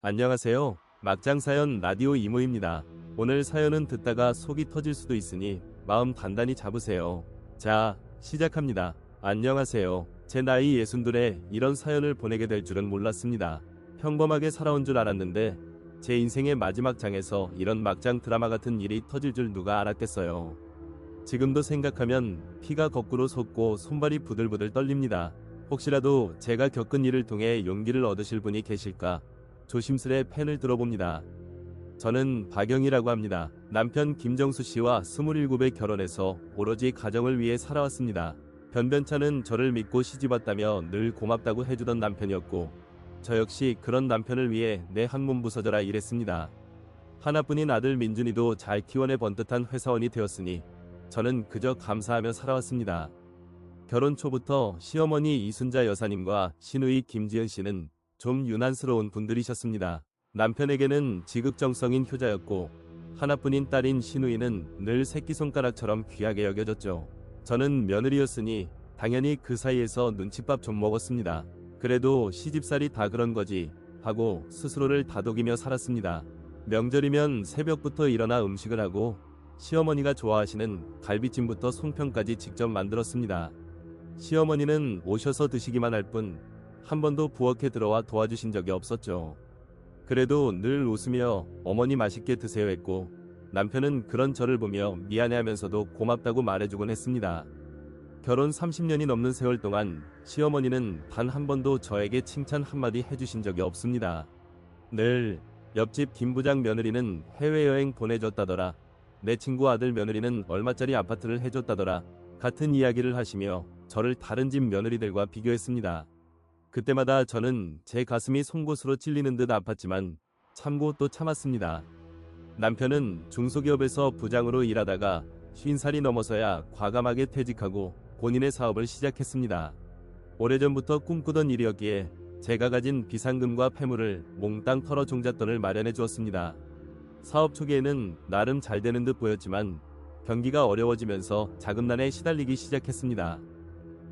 안녕하세요. 막장사연 라디오 이모입니다. 오늘 사연은 듣다가 속이 터질 수도 있으니 마음 단단히 잡으세요. 자, 시작합니다. 안녕하세요. 제 나이 62에 이런 사연을 보내게 될 줄은 몰랐습니다. 평범하게 살아온 줄 알았는데 제 인생의 마지막 장에서 이런 막장 드라마 같은 일이 터질 줄 누가 알았겠어요. 지금도 생각하면 피가 거꾸로 솟고 손발이 부들부들 떨립니다. 혹시라도 제가 겪은 일을 통해 용기를 얻으실 분이 계실까 조심스레 펜을 들어봅니다. 저는 박영이라고 합니다. 남편 김정수 씨와 27에 결혼해서 오로지 가정을 위해 살아왔습니다. 변변찮은 저를 믿고 시집왔다며 늘 고맙다고 해주던 남편이었고 저 역시 그런 남편을 위해 내 한 몸 부서져라 일했습니다. 하나뿐인 아들 민준이도 잘 키워내 번듯한 회사원이 되었으니 저는 그저 감사하며 살아왔습니다. 결혼 초부터 시어머니 이순자 여사님과 시누이 김지은 씨는 좀 유난스러운 분들이셨습니다. 남편에게는 지극정성인 효자였고 하나뿐인 딸인 시누이는 늘 새끼손가락처럼 귀하게 여겨졌죠. 저는 며느리였으니 당연히 그 사이에서 눈칫밥 좀 먹었습니다. 그래도 시집살이 다 그런 거지 하고 스스로를 다독이며 살았습니다. 명절이면 새벽부터 일어나 음식을 하고 시어머니가 좋아하시는 갈비찜부터 송편까지 직접 만들었습니다. 시어머니는 오셔서 드시기만 할 뿐 한 번도 부엌에 들어와 도와주신 적이 없었죠. 그래도 늘 웃으며 어머니 맛있게 드세요 했고 남편은 그런 저를 보며 미안해하면서도 고맙다고 말해주곤 했습니다. 결혼 30년이 넘는 세월 동안 시어머니는 단 한 번도 저에게 칭찬 한마디 해주신 적이 없습니다. 늘 옆집 김 부장 며느리는 해외여행 보내줬다더라. 내 친구 아들 며느리는 얼마짜리 아파트를 해줬다더라. 같은 이야기를 하시며 저를 다른 집 며느리들과 비교했습니다. 그때마다 저는 제 가슴이 송곳으로 찔리는 듯 아팠지만 참고 또 참았습니다. 남편은 중소기업에서 부장으로 일하다가 50살이 넘어서야 과감하게 퇴직하고 본인의 사업을 시작했습니다. 오래전부터 꿈꾸던 일이었기에 제가 가진 비상금과 패물을 몽땅 털어 종잣돈을 마련해 주었습니다. 사업 초기에는 나름 잘 되는 듯 보였지만 경기가 어려워지면서 자금난에 시달리기 시작했습니다.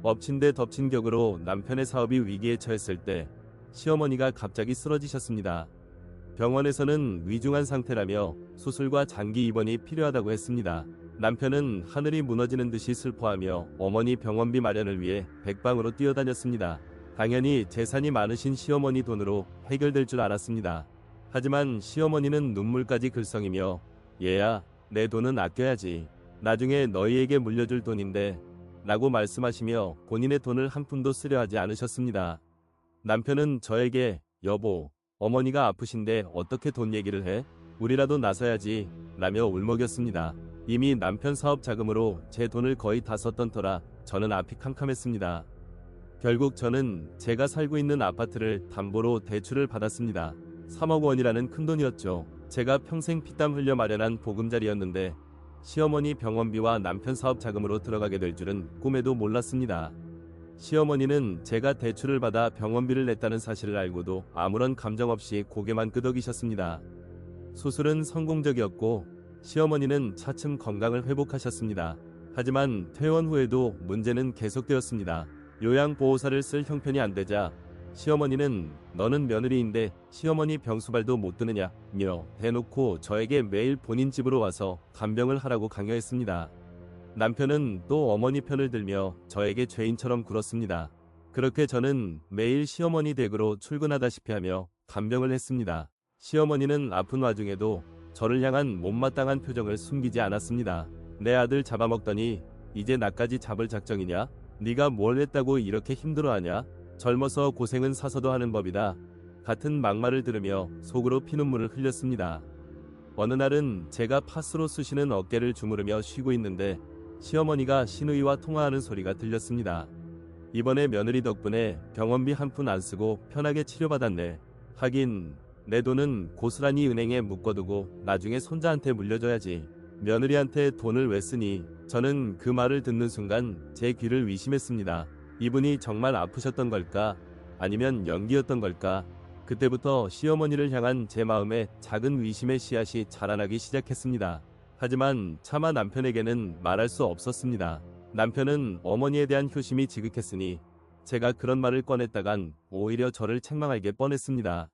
엎친 데 덮친 격으로 남편의 사업이 위기에 처했을 때 시어머니가 갑자기 쓰러지셨습니다. 병원에서는 위중한 상태라며 수술과 장기 입원이 필요하다고 했습니다. 남편은 하늘이 무너지는 듯이 슬퍼하며 어머니 병원비 마련을 위해 백방으로 뛰어다녔습니다. 당연히 재산이 많으신 시어머니 돈으로 해결될 줄 알았습니다. 하지만 시어머니는 눈물까지 글썽이며 얘야, 내 돈은 아껴야지. 나중에 너희에게 물려줄 돈인데 라고 말씀하시며 본인의 돈을 한 푼도 쓰려 하지 않으셨습니다. 남편은 저에게 여보, 어머니가 아프신데 어떻게 돈 얘기를 해? 우리라도 나서야지 라며 울먹였습니다. 이미 남편 사업 자금으로 제 돈을 거의 다 썼던 터라 저는 앞이 캄캄했습니다. 결국 저는 제가 살고 있는 아파트를 담보로 대출을 받았습니다. 3억 원이라는 큰돈이었죠. 제가 평생 피땀 흘려 마련한 보금자리였는데 시어머니 병원비와 남편 사업 자금으로 들어가게 될 줄은 꿈에도 몰랐습니다. 시어머니는 제가 대출을 받아 병원비를 냈다는 사실을 알고도 아무런 감정 없이 고개만 끄덕이셨습니다. 수술은 성공적이었고 시어머니는 차츰 건강을 회복하셨습니다. 하지만 퇴원 후에도 문제는 계속되었습니다. 요양보호사를 쓸 형편이 안 되자 시어머니는 너는 며느리인데 시어머니 병수발도 못 드느냐며 대놓고 저에게 매일 본인 집으로 와서 간병을 하라고 강요했습니다. 남편은 또 어머니 편을 들며 저에게 죄인처럼 굴었습니다. 그렇게 저는 매일 시어머니 댁으로 출근하다시피 하며 간병을 했습니다. 시어머니는 아픈 와중에도 저를 향한 못마땅한 표정을 숨기지 않았습니다. 내 아들 잡아먹더니 이제 나까지 잡을 작정이냐? 네가 뭘 했다고 이렇게 힘들어하냐? 젊어서 고생은 사서도 하는 법이다. 같은 막말을 들으며 속으로 피눈물을 흘렸습니다. 어느 날은 제가 파스로 쑤시는 어깨를 주무르며 쉬고 있는데 시어머니가 시누이와 통화하는 소리가 들렸습니다. 이번에 며느리 덕분에 병원비 한 푼 안 쓰고 편하게 치료받았네. 하긴 내 돈은 고스란히 은행에 묶어두고 나중에 손자한테 물려줘야지. 며느리한테 돈을 왜 쓰니? 저는 그 말을 듣는 순간 제 귀를 의심했습니다. 이분이 정말 아프셨던 걸까? 아니면 연기였던 걸까? 그때부터 시어머니를 향한 제 마음에 작은 의심의 씨앗이 자라나기 시작했습니다. 하지만 차마 남편에게는 말할 수 없었습니다. 남편은 어머니에 대한 효심이 지극했으니 제가 그런 말을 꺼냈다간 오히려 저를 책망하게 뻔했습니다.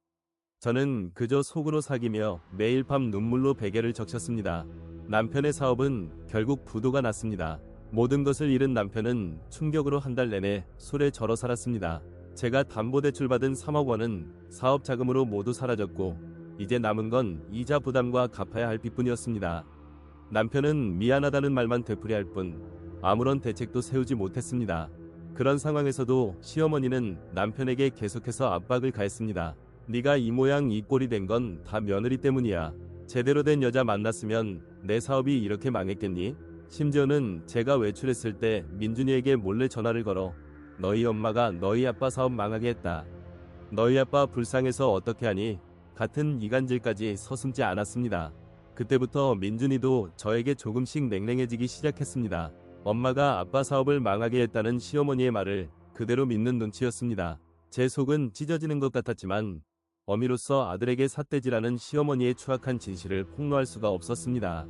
저는 그저 속으로 사귀며 매일 밤 눈물로 베개를 적셨습니다. 남편의 사업은 결국 부도가 났습니다. 모든 것을 잃은 남편은 충격으로 한 달 내내 술에 절어 살았습니다. 제가 담보대출 받은 3억 원은 사업 자금으로 모두 사라졌고 이제 남은 건 이자 부담과 갚아야 할 빚뿐이었습니다. 남편은 미안하다는 말만 되풀이할 뿐 아무런 대책도 세우지 못했습니다. 그런 상황에서도 시어머니는 남편에게 계속해서 압박을 가했습니다. 네가 이 모양 이 꼴이 된 건 다 며느리 때문이야. 제대로 된 여자 만났으면 내 사업이 이렇게 망했겠니? 심지어는 제가 외출했을 때 민준이에게 몰래 전화를 걸어 너희 엄마가 너희 아빠 사업 망하게 했다. 너희 아빠 불쌍해서 어떻게 하니? 같은 이간질까지 서슴지 않았습니다. 그때부터 민준이도 저에게 조금씩 냉랭해지기 시작했습니다. 엄마가 아빠 사업을 망하게 했다는 시어머니의 말을 그대로 믿는 눈치였습니다. 제 속은 찢어지는 것 같았지만 어미로서 아들에게 삿대질하는 시어머니의 추악한 진실을 폭로할 수가 없었습니다.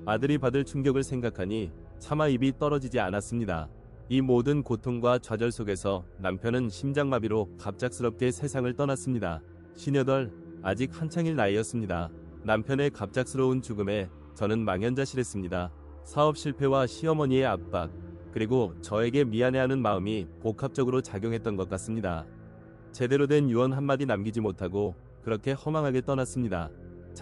아들이 받을 충격을 생각하니 차마 입이 떨어지지 않았습니다. 이 모든 고통과 좌절 속에서 남편은 심장마비로 갑작스럽게 세상을 떠났습니다. 58, 아직 한창일 나이였습니다. 남편의 갑작스러운 죽음에 저는 망연자실했습니다. 사업 실패와 시어머니의 압박, 그리고 저에게 미안해하는 마음이 복합적으로 작용했던 것 같습니다. 제대로 된 유언 한마디 남기지 못하고 그렇게 허망하게 떠났습니다.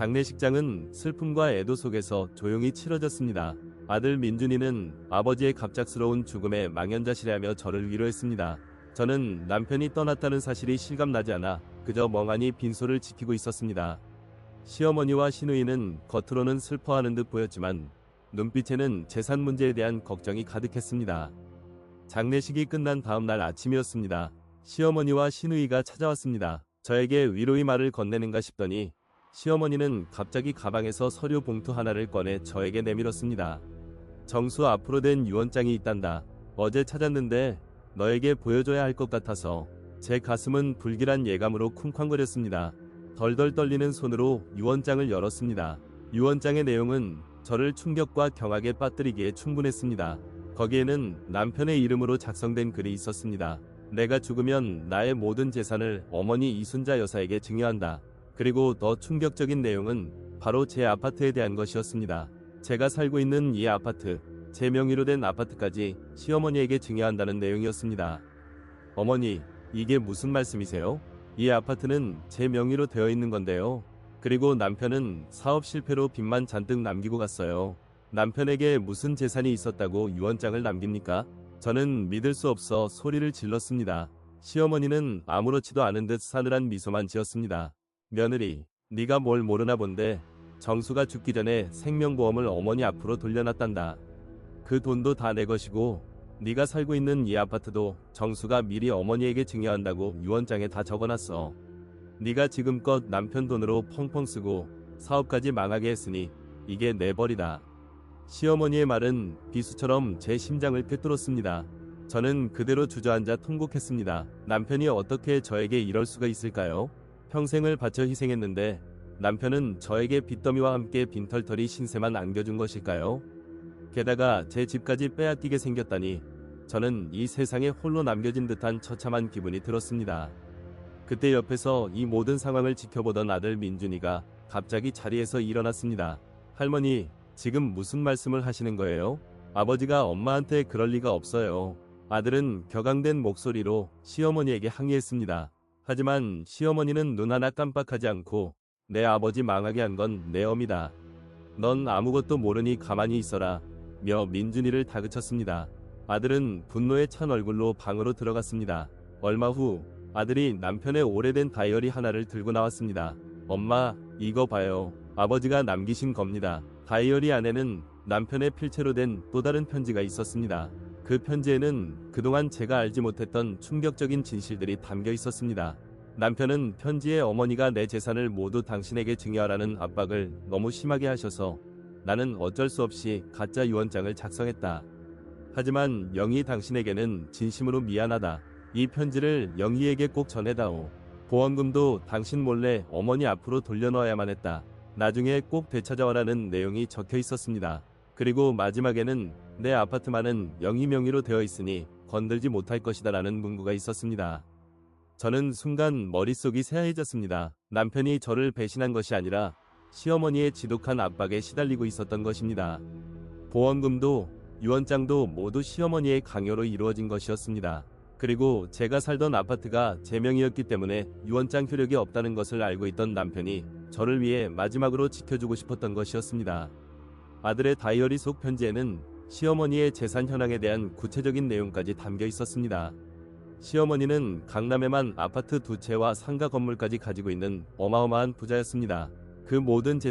장례식장은 슬픔과 애도 속에서 조용히 치러졌습니다. 아들 민준이는 아버지의 갑작스러운 죽음에 망연자실해하며 저를 위로했습니다. 저는 남편이 떠났다는 사실이 실감나지 않아 그저 멍하니 빈소를 지키고 있었습니다. 시어머니와 시누이는 겉으로는 슬퍼하는 듯 보였지만 눈빛에는 재산 문제에 대한 걱정이 가득했습니다. 장례식이 끝난 다음 날 아침이었습니다. 시어머니와 시누이가 찾아왔습니다. 저에게 위로의 말을 건네는가 싶더니 시어머니는 갑자기 가방에서 서류 봉투 하나를 꺼내 저에게 내밀었습니다. 정수 앞으로 된 유언장이 있단다. 어제 찾았는데 너에게 보여줘야 할 것 같아서. 제 가슴은 불길한 예감으로 쿵쾅거렸습니다. 덜덜 떨리는 손으로 유언장을 열었습니다. 유언장의 내용은 저를 충격과 경악에 빠뜨리기에 충분했습니다. 거기에는 남편의 이름으로 작성된 글이 있었습니다. 내가 죽으면 나의 모든 재산을 어머니 이순자 여사에게 증여한다. 그리고 더 충격적인 내용은 바로 제 아파트에 대한 것이었습니다. 제가 살고 있는 이 아파트, 제 명의로 된 아파트까지 시어머니에게 증여한다는 내용이었습니다. 어머니, 이게 무슨 말씀이세요? 이 아파트는 제 명의로 되어 있는 건데요. 그리고 남편은 사업 실패로 빚만 잔뜩 남기고 갔어요. 남편에게 무슨 재산이 있었다고 유언장을 남깁니까? 저는 믿을 수 없어 소리를 질렀습니다. 시어머니는 아무렇지도 않은 듯 싸늘한 미소만 지었습니다. 며느리, 네가 뭘 모르나 본데 정수가 죽기 전에 생명보험을 어머니 앞으로 돌려놨단다. 그 돈도 다 내 것이고 네가 살고 있는 이 아파트도 정수가 미리 어머니에게 증여한다고 유언장에 다 적어놨어. 네가 지금껏 남편 돈으로 펑펑 쓰고 사업까지 망하게 했으니 이게 내 벌이다. 시어머니의 말은 비수처럼 제 심장을 꿰뚫었습니다. 저는 그대로 주저앉아 통곡했습니다. 남편이 어떻게 저에게 이럴 수가 있을까요? 평생을 바쳐 희생했는데 남편은 저에게 빚더미와 함께 빈털터리 신세만 안겨준 것일까요? 게다가 제 집까지 빼앗기게 생겼다니 저는 이 세상에 홀로 남겨진 듯한 처참한 기분이 들었습니다. 그때 옆에서 이 모든 상황을 지켜보던 아들 민준이가 갑자기 자리에서 일어났습니다. 할머니, 지금 무슨 말씀을 하시는 거예요? 아버지가 엄마한테 그럴 리가 없어요. 아들은 격앙된 목소리로 시어머니에게 항의했습니다. 하지만 시어머니는 눈 하나 깜빡하지 않고 내 아버지 망하게 한 건 내 어미다. 넌 아무것도 모르니 가만히 있어라. 며 민준이를 다그쳤습니다. 아들은 분노에 찬 얼굴로 방으로 들어갔습니다. 얼마 후 아들이 남편의 오래된 다이어리 하나를 들고 나왔습니다. 엄마, 이거 봐요. 아버지가 남기신 겁니다. 다이어리 안에는 남편의 필체로 된 또 다른 편지가 있었습니다. 그 편지에는 그동안 제가 알지 못했던 충격적인 진실들이 담겨 있었습니다. 남편은 편지에 어머니가 내 재산을 모두 당신에게 증여하라는 압박을 너무 심하게 하셔서 나는 어쩔 수 없이 가짜 유언장을 작성했다. 하지만 영희 당신에게는 진심으로 미안하다. 이 편지를 영희에게 꼭 전해다오. 보험금도 당신 몰래 어머니 앞으로 돌려넣어야만 했다. 나중에 꼭 되찾아와라는 내용이 적혀 있었습니다. 그리고 마지막에는 내 아파트만은 영희 명의로 되어 있으니 건들지 못할 것이다 라는 문구가 있었습니다. 저는 순간 머릿속이 새하얘졌습니다. 남편이 저를 배신한 것이 아니라 시어머니의 지독한 압박에 시달리고 있었던 것입니다. 보험금도 유언장도 모두 시어머니의 강요로 이루어진 것이었습니다. 그리고 제가 살던 아파트가 제 명의였기 때문에 유언장 효력이 없다는 것을 알고 있던 남편이 저를 위해 마지막으로 지켜주고 싶었던 것이었습니다. 아들의 다이어리 속 편지에는 시어머니의 재산 현황에 대한 구체적인 내용까지 담겨 있었습니다. 시어머니는 강남에만 아파트 2채와 상가 건물까지 가지고 있는 어마어마한 부자였습니다. 그 모든 재산